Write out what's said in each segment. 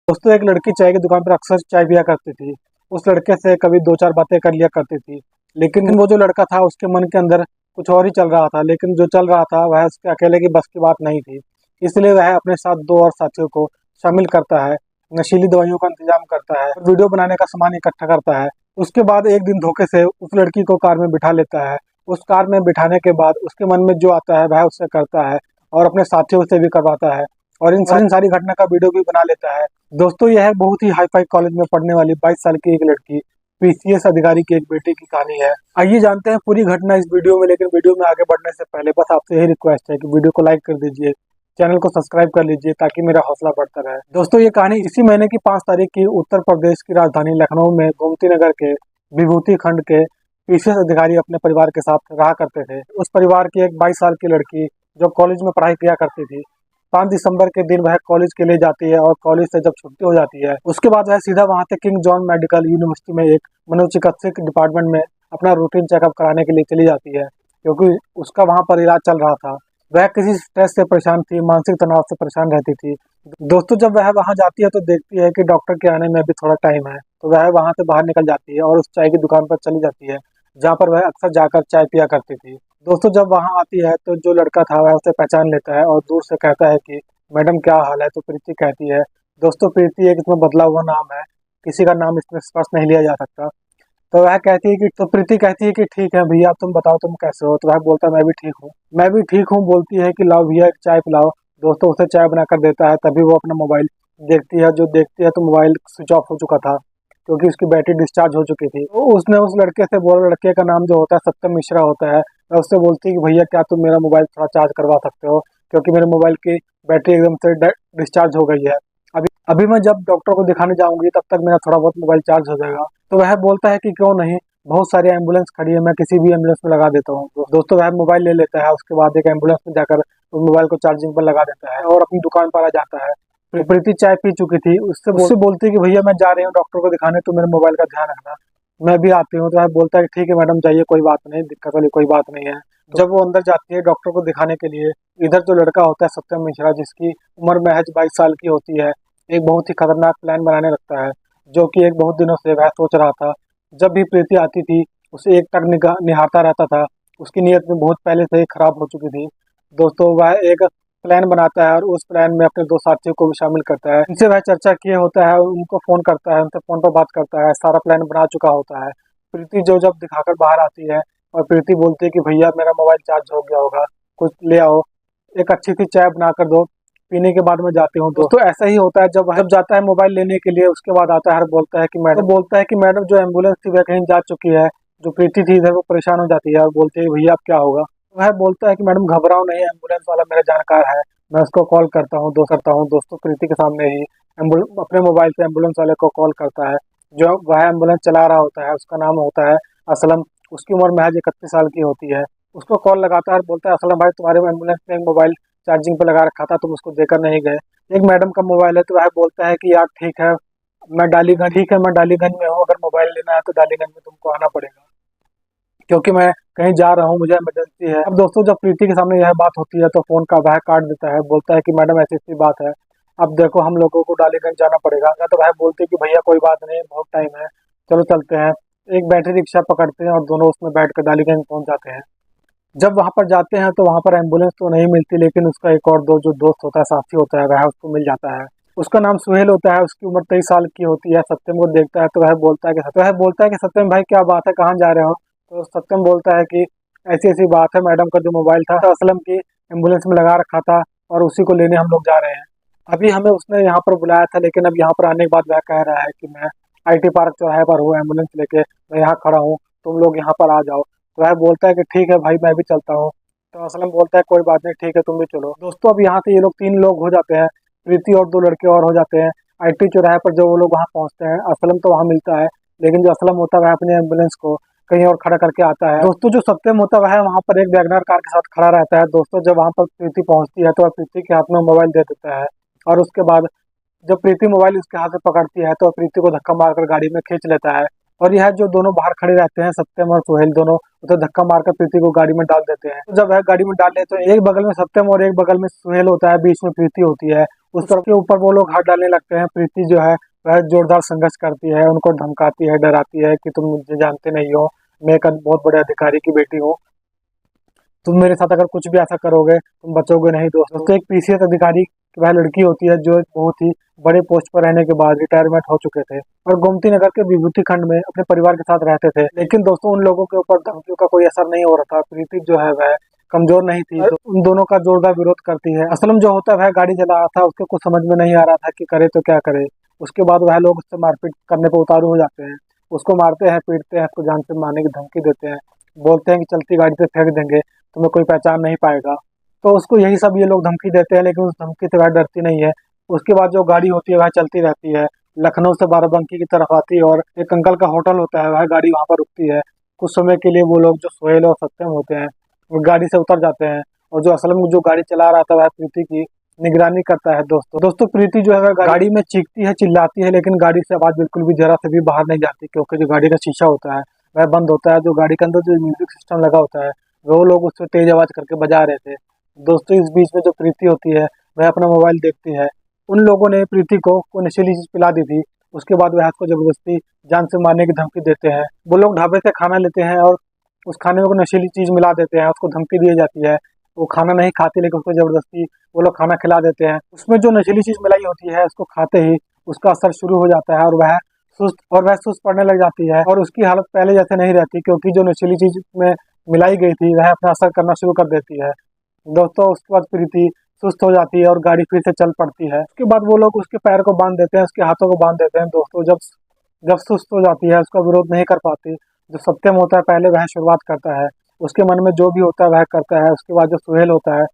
दोस्तों एक लड़की चाय की दुकान पर अक्सर चाय पिया करती थी। उस लड़के से कभी दो चार बातें कर लिया करती थी, लेकिन वो जो लड़का था उसके मन के अंदर कुछ और ही चल रहा था। लेकिन जो चल रहा था वह उसके अकेले की बस की बात नहीं थी। इसलिए वह अपने साथ दो और साथियों को शामिल करता है, नशीली दवाइयों का इंतजाम करता है, वीडियो बनाने का सामान इकट्ठा करता है। उसके बाद एक दिन धोखे से उस लड़की को कार में बिठा लेता है। उस कार में बिठाने के बाद उसके मन में जो आता है वह उससे करता है और अपने साथियों से भी करवाता है, और इन सारी घटना का वीडियो भी बना लेता है। दोस्तों यह बहुत ही हाई फाई कॉलेज में पढ़ने वाली 22 साल की एक लड़की, पीसीएस अधिकारी की एक बेटी की कहानी है। आइए जानते हैं पूरी घटना इस वीडियो में। लेकिन वीडियो में आगे बढ़ने से पहले बस आपसे यही रिक्वेस्ट है कि वीडियो को लाइक कर दीजिए, चैनल को सब्सक्राइब कर लीजिए ताकि मेरा हौसला बढ़ता रहे। दोस्तों ये कहानी इसी महीने की 5 तारीख की उत्तर प्रदेश की राजधानी लखनऊ में गोमती नगर के विभूति खंड के पीसीएस अधिकारी अपने परिवार के साथ रहा करते थे। उस परिवार की एक 22 साल की लड़की जो कॉलेज में पढ़ाई किया करती थी, 5 दिसंबर के दिन वह कॉलेज के लिए जाती है और कॉलेज से जब छुट्टी हो जाती है उसके बाद वह सीधा वहां से किंग जॉन मेडिकल यूनिवर्सिटी में एक मनोचिकित्सक डिपार्टमेंट में अपना रूटीन चेकअप कराने के लिए चली जाती है, क्योंकि उसका वहां पर इलाज चल रहा था। वह किसी स्ट्रेस से परेशान थी, मानसिक तनाव से परेशान रहती थी। दोस्तों जब वह वहां जाती है तो देखती है कि डॉक्टर के आने में अभी थोड़ा टाइम है, तो वह वहां से बाहर निकल जाती है और उस चाय की दुकान पर चली जाती है जहाँ पर वह अक्सर जाकर चाय पिया करती थी। दोस्तों जब वहां आती है तो जो लड़का था वह उसे पहचान लेता है और दूर से कहता है कि मैडम क्या हाल है। तो प्रीति कहती है, दोस्तों प्रीति एक इसमें बदला हुआ नाम है, किसी का नाम इसमें स्पष्ट नहीं लिया जा सकता। तो वह कहती है कि तो प्रीति कहती है कि ठीक है भैया तुम बताओ तुम कैसे हो। तो वह बोलता है मैं भी ठीक हूँ, मैं भी ठीक हूँ। बोलती है कि लाओ भैया एक चाय पिलाओ। दोस्तों उसे चाय बनाकर देता है, तभी वो अपना मोबाइल देखती है। जो देखती है तो मोबाइल स्विच ऑफ हो चुका था, क्योंकि उसकी बैटरी डिस्चार्ज हो चुकी थी। तो उसने उस लड़के से बोला, लड़के का नाम जो होता है सत्यम मिश्रा होता है, वह उससे बोलती है कि भैया क्या तुम मेरा मोबाइल थोड़ा चार्ज करवा सकते हो, क्योंकि मेरे मोबाइल की बैटरी एकदम से डिस्चार्ज हो गई है। अभी अभी मैं जब डॉक्टर को दिखाने जाऊंगी तब तक मेरा थोड़ा बहुत मोबाइल चार्ज हो जाएगा। तो वह बोलता है कि क्यों नहीं, बहुत सारी एम्बुलेंस खड़ी है, मैं किसी भी एम्बुलेंस में लगा देता हूँ। तो दोस्तों वह मोबाइल ले लेता है, उसके बाद एक एम्बुलेंस में जाकर उस मोबाइल को चार्जिंग पर लगा देता है और अपनी दुकान पर आ जाता है। प्रीति चाय पी चुकी थी, उससे बोलती है कि भैया मैं जा रही हूँ डॉक्टर को दिखाने, तो मेरे मोबाइल का ध्यान रखना, मैं भी आती हूँ। तो वह बोलता है कि ठीक है मैडम जाइए, कोई बात नहीं, दिक्कत वाली कोई बात नहीं है। जब वो अंदर जाती है डॉक्टर को दिखाने के लिए, इधर जो लड़का होता है सत्यम मिश्रा, जिसकी उम्र महज 22 साल की होती है, एक बहुत ही खतरनाक प्लान बनाने लगता है, जो कि एक बहुत दिनों से वह सोच रहा था। जब भी प्रीति आती थी उसे एक टक निहारता रहता था। उसकी नीयत में बहुत पहले से ही खराब हो चुकी थी। दोस्तों वह एक प्लान बनाता है और उस प्लान में अपने दो साथियों को भी शामिल करता है। इनसे वह चर्चा किए होता है, उनको फोन करता है, उनसे फोन पर बात करता है, सारा प्लान बना चुका होता है। प्रीति जो जब दिखाकर बाहर आती है और प्रीति बोलती है कि भैया मेरा मोबाइल चार्ज हो गया होगा, कुछ ले आओ, एक अच्छी सी चाय बनाकर दो, पीने के बाद मैं जाती हूँ। दोस्तों ऐसा ही होता है, जब जब जाता है मोबाइल लेने के लिए, उसके बाद आता है और बोलता है कि मैडम जो एम्बुलेंस थी वह कहीं जा चुकी है। जो प्रीति थी इधर वो परेशान हो जाती है और बोलती है भैया अब क्या होगा। वह बोलता है कि मैडम घबराओ नहीं, एम्बुलेंस वाला मेरा जानकार है, मैं उसको कॉल करता हूँ। दोस्तों प्रीति के सामने ही अपने मोबाइल से एम्बुलेंस वाले को कॉल करता है। जो वह एम्बुलेंस चला रहा होता है उसका नाम होता है असलम। उसकी उम्र महज 31 साल की होती है। उसको कॉल लगाता है और बोलता है असलम भाई तुम्हारे एम्बुलेंस में एक मोबाइल चार्जिंग पे लगा रखा था, तुम उसको देकर नहीं गए, एक मैडम का मोबाइल है। तो वह बोलता है कि यार ठीक है मैं डालीगंज में हूँ, अगर मोबाइल लेना है तो डालीगंज में तुमको आना पड़ेगा, क्योंकि मैं कहीं जा रहा हूँ, मुझे इमरजेंसी है। अब दोस्तों जब प्रीति के सामने यह बात होती है तो फोन का वह काट देता है, बोलता है कि मैडम ऐसी ऐसी बात है, अब देखो हम लोगों को डालीगंज जाना पड़ेगा। या तो वह बोलते हैं कि भैया कोई बात नहीं, बहुत टाइम है, चलो चलते हैं। एक बैटरी रिक्शा पकड़ते हैं और दोनों उसमें बैठ कर डालीगंज पहुंच जाते हैं। जब वहां पर जाते हैं तो वहां पर एम्बुलेंस तो नहीं मिलती, लेकिन उसका एक और दो जो दोस्त होता है, साथी होता है, वह उसको मिल जाता है। उसका नाम सुहेल होता है, उसकी उम्र 23 साल की होती है। सत्यम को देखता है तो वह बोलता है कि सत्यम भाई क्या बात है, कहाँ जा रहे हो। तो सत्यम बोलता है कि ऐसी ऐसी बात है, मैडम का जो मोबाइल था असलम की एम्बुलेंस में लगा रखा था और उसी को लेने हम लोग जा रहे हैं। अभी हमें उसने यहाँ पर बुलाया था, लेकिन अब यहाँ पर आने के बाद वह कह रहा है कि मैं आईटी पार्क चौराहे पर हूँ, एम्बुलेंस लेके मैं यहाँ खड़ा हूँ, तुम लोग यहाँ पर आ जाओ। तो वह बोलता है कि ठीक है भाई मैं भी चलता हूँ। तो असलम बोलता है कोई बात नहीं, ठीक है तुम भी चलो। दोस्तों अब यहाँ से ये लोग 3 लोग हो जाते हैं, प्रीति और 2 लड़के और हो जाते हैं। आईटी चौराहे पर जब वो लोग वहाँ पहुँचते हैं, असलम तो वहाँ मिलता है, लेकिन जो असलम होता है वह अपनी एम्बुलेंस को कहीं और खड़ा करके आता है। दोस्तों जो सत्यम होता है वह वहाँ पर एक वैगनर कार के साथ खड़ा रहता है। दोस्तों जब वहाँ पर प्रीति पहुँचती है तो वह प्रीति के हाथ में मोबाइल दे देता है, और उसके बाद जब प्रीति मोबाइल उसके हाथ से पकड़ती है तो प्रीति को धक्का मारकर गाड़ी में खींच लेता है। और यह जो दोनों बाहर खड़े रहते हैं, सत्यम और सुहेल दोनों, उसे धक्का मारकर प्रीति को गाड़ी में डाल देते हैं। तो जब वह गाड़ी में डाल ले तो एक बगल में सत्यम और एक बगल में सुहेल होता है, बीच में प्रीति होती है। उसके ऊपर वो लोग हाथ डालने लगते हैं। प्रीति जो है वह जोरदार संघर्ष करती है, उनको धमकाती है, डराती है कि तुम मुझे जानते नहीं हो, मैं एक बहुत बड़े अधिकारी की बेटी हूँ, तुम मेरे साथ अगर कुछ भी ऐसा करोगे तुम बचोगे नहीं। दोस्तों तो एक पीसीएस अधिकारी की वह लड़की होती है जो एक बहुत ही बड़े पोस्ट पर रहने के बाद रिटायरमेंट हो चुके थे और गोमती नगर के विभूति खंड में अपने परिवार के साथ रहते थे। लेकिन दोस्तों उन लोगों के ऊपर धमकियों का कोई असर नहीं हो रहा था। प्रीति जो है वह कमजोर नहीं थी, तो उन दोनों का जोरदार विरोध करती है। असलम जो होता है वह गाड़ी चला रहा था, उसके कुछ समझ में नहीं आ रहा था कि करे तो क्या करे। उसके बाद वह लोग उससे मारपीट करने पर उतारू हो जाते हैं, उसको मारते हैं, पीटते हैं, उसको जान से मारने की धमकी देते हैं, बोलते हैं कि चलती गाड़ी से फेंक देंगे, तुम्हें कोई पहचान नहीं पाएगा। तो उसको यही सब ये लोग धमकी देते हैं, लेकिन उस धमकी से वह डरती नहीं है। उसके बाद जो गाड़ी होती है वह चलती रहती है, लखनऊ से बाराबंकी की तरफ आती है और एक अंकल का होटल होता है, वह गाड़ी वहां पर रुकती है। कुछ समय के लिए वो लोग जो सोहेल और सत्यम होते हैं वो गाड़ी से उतर जाते हैं और जो असलम जो गाड़ी चला रहा था वह प्रीति की निगरानी करता है। दोस्तों प्रीति जो है वह गाड़ी में चीखती है, चिल्लाती है, लेकिन गाड़ी से आवाज बिल्कुल भी जरा से भी बाहर नहीं जाती, क्योंकि जो गाड़ी का शीशा होता है वह बंद होता है। जो गाड़ी के अंदर जो म्यूजिक सिस्टम लगा होता है वो लोग उससे तेज आवाज करके बजा रहे थे। दोस्तों इस बीच में जो प्रीति होती है वह अपना मोबाइल देखती है। उन लोगों ने प्रीति को नशीली चीज पिला दी थी। उसके बाद वह उसको जबरदस्ती जान से मारने की धमकी देते हैं। वो लोग ढाबे से खाना लेते हैं और उस खाने में कोई नशीली चीज मिला देते हैं, उसको धमकी दी जाती है। वो खाना नहीं खाती, लेकिन उसको जबरदस्ती वो लोग खाना खिला देते हैं। उसमें जो नशीली चीज मिलाई होती है उसको खाते ही उसका असर शुरू हो जाता है और वह सुस्त पड़ने लग जाती है और उसकी हालत पहले जैसे नहीं रहती, क्योंकि जो नशीली चीज में मिलाई गई थी वह अपना असर करना शुरू कर देती है। दोस्तों उसके बाद प्रीति सुस्त हो जाती है और गाड़ी फिर से चल पड़ती है। उसके बाद वो लोग उसके पैर को बांध देते हैं, उसके हाथों को बांध देते हैं। दोस्तों जब जब सुस्त हो जाती है, उसका विरोध नहीं कर पाती, जो सत्यम होता है पहले वह शुरुआत करता है, उसके मन में जो भी होता है वह करता है। उसके बाद जो सुहेल होता है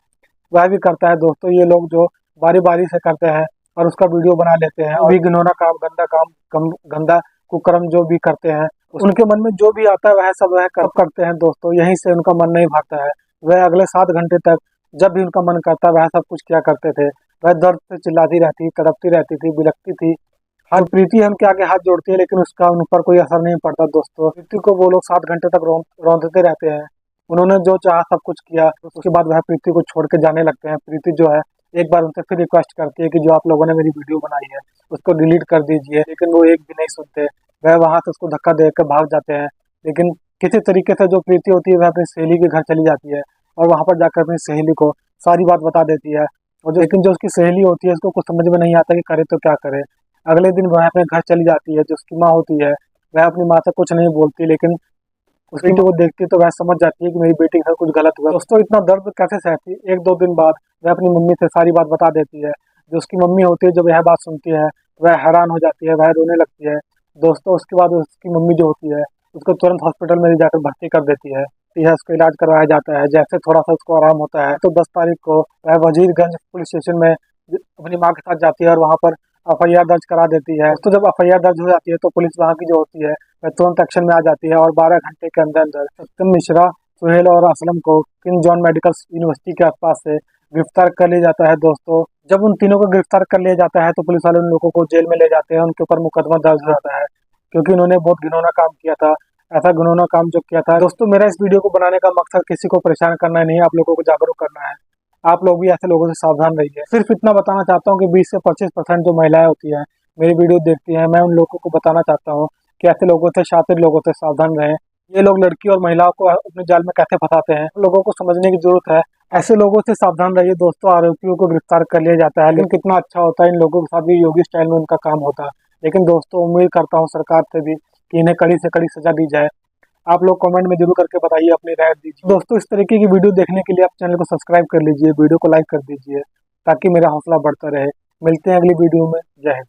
वह भी करता है। दोस्तों ये लोग जो बारी बारी से करते हैं और उसका वीडियो बना लेते हैं और भी घिनौना काम, गंदा काम, गंदा कुकर्म जो भी करते हैं, उनके मन में जो भी आता है वह सब करते हैं। दोस्तों यहीं से उनका मन नहीं भरता है। वह अगले 7 घंटे तक जब भी उनका मन करता वह सब कुछ किया करते थे। वह दर्द से चिल्लाती रहती, तड़पती रहती थी, बिलखती थी। हर प्रीति उनके आगे हाथ जोड़ती है, लेकिन उसका उन पर कोई असर नहीं पड़ता। दोस्तों प्रीति को वो लोग 7 घंटे तक रौंदते रहते हैं। उन्होंने जो चाहा सब कुछ किया। उसके बाद वह प्रीति को छोड़ के जाने लगते हैं। प्रीति जो है एक बार उनसे फिर रिक्वेस्ट करती है कि जो आप लोगों ने मेरी वीडियो बनाई है उसको डिलीट कर दीजिए, लेकिन वो एक भी नहीं सुनते। वह वहां से उसको धक्का देकर भाग जाते हैं। लेकिन किसी तरीके से जो प्रीति होती है वह अपनी सहेली के घर चली जाती है और वहां पर जाकर अपनी सहेली को सारी बात बता देती है। और लेकिन जो उसकी सहेली होती है उसको कुछ समझ में नहीं आता कि करे तो क्या करे। अगले दिन वह अपने घर चली जाती है। जो उसकी माँ होती है वह अपनी माँ से कुछ नहीं बोलती, लेकिन उस बेटी को देखती है तो वह समझ जाती है कि मेरी बेटी के साथ कुछ गलत हुआ। दोस्तों इतना दर्द कैसे सहती, 1-2 दिन बाद वह अपनी मम्मी से सारी बात बता देती है। जो उसकी मम्मी होती है जब यह बात सुनती है वह हैरान हो जाती है, वह रोने लगती है। दोस्तों उसके बाद उसकी मम्मी जो होती है उसको तुरंत हॉस्पिटल में ले जाकर भर्ती कर देती है। यह उसका इलाज करवाया जाता है। जैसे थोड़ा सा उसको आराम होता है तो 10 तारीख को वह वजीरगंज पुलिस स्टेशन में अपनी माँ के साथ जाती है और वहाँ पर एफआईआर दर्ज करा देती है। तो जब एफआईआर दर्ज हो जाती है तो पुलिस वहाँ की जो होती है वह तुरंत एक्शन में आ जाती है और 12 घंटे के अंदर अंदर सत्यम मिश्रा, सुहेल और असलम को किंग जॉन मेडिकल यूनिवर्सिटी के आसपास से गिरफ्तार कर लिया जाता है। दोस्तों जब उन तीनों को गिरफ्तार कर लिया जाता है तो पुलिस वाले उन लोगों को जेल में ले जाते हैं। उनके ऊपर मुकदमा दर्ज हो जाता है, क्योंकि उन्होंने बहुत घिनौना काम किया था। ऐसा घिनौना काम जो किया था। दोस्तों मेरा इस वीडियो को बनाने का मकसद किसी को परेशान करना नहीं है, आप लोगों को जागरूक करना है। आप लोग भी ऐसे लोगों से सावधान रहिए। सिर्फ इतना बताना चाहता हूँ कि 20 से 25% जो महिलाएं होती हैं मेरी वीडियो देखती हैं, मैं उन लोगों को बताना चाहता हूँ कि ऐसे लोगों से, शातिर लोगों से सावधान रहें। ये लोग लड़की और महिलाओं को अपने जाल में कैसे फंसाते हैं, लोगों को समझने की जरूरत है। ऐसे लोगों से सावधान रहिए। दोस्तों आरोपियों को गिरफ्तार कर लिया जाता है, लेकिन कितना अच्छा होता है इन लोगों के साथ भी योगी स्टाइल में उनका काम होता है। लेकिन दोस्तों उम्मीद करता हूँ सरकार से भी कि इन्हें कड़ी से कड़ी सजा दी जाए। आप लोग कमेंट में जरूर करके बताइए, अपनी राय दीजिए। दोस्तों इस तरीके की वीडियो देखने के लिए आप चैनल को सब्सक्राइब कर लीजिए, वीडियो को लाइक कर दीजिए, ताकि मेरा हौसला बढ़ता रहे। मिलते हैं अगली वीडियो में। जय हिंद।